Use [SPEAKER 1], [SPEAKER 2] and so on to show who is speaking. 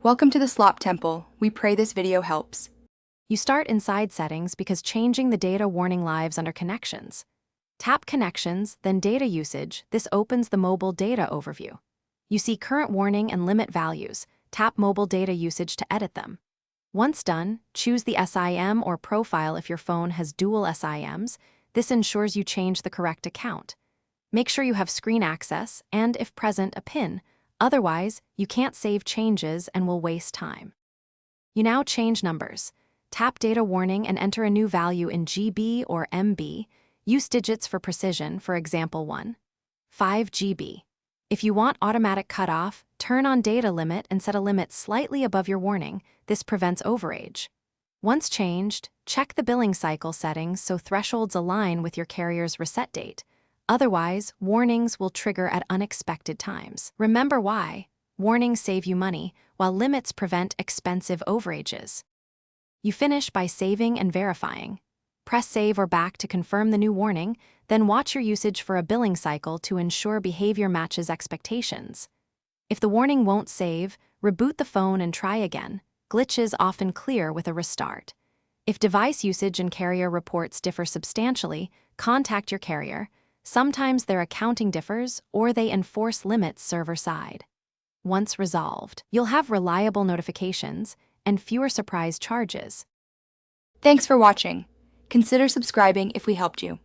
[SPEAKER 1] Welcome to the Slop Temple. We pray this video helps.
[SPEAKER 2] You start inside settings because changing the data warning lives under connections. Tap connections, then data usage. This opens the mobile data overview. You see current warning and limit values. Tap mobile data usage to edit them. Once done, choose the SIM or profile if your phone has dual SIMs. This ensures you change the correct account. Make sure you have screen access and, if present, a PIN. Otherwise, you can't save changes and will waste time. You now change numbers. Tap data warning and enter a new value in GB or MB. Use digits for precision, for example 5 GB. If you want automatic cutoff, turn on data limit and set a limit slightly above your warning. This prevents overage. Once changed, check the billing cycle settings so thresholds align with your carrier's reset date. Otherwise, warnings will trigger at unexpected times. Remember why. Warnings save you money, while limits prevent expensive overages. You finish by saving and verifying. Press save or back to confirm the new warning, then watch your usage for a billing cycle to ensure behavior matches expectations. If the warning won't save, reboot the phone and try again. Glitches often clear with a restart. If device usage and carrier reports differ substantially, contact your carrier. Sometimes their accounting differs or they enforce limits server-side. Once resolved, you'll have reliable notifications and fewer surprise charges.
[SPEAKER 1] Thanks for watching. Consider subscribing if we helped you.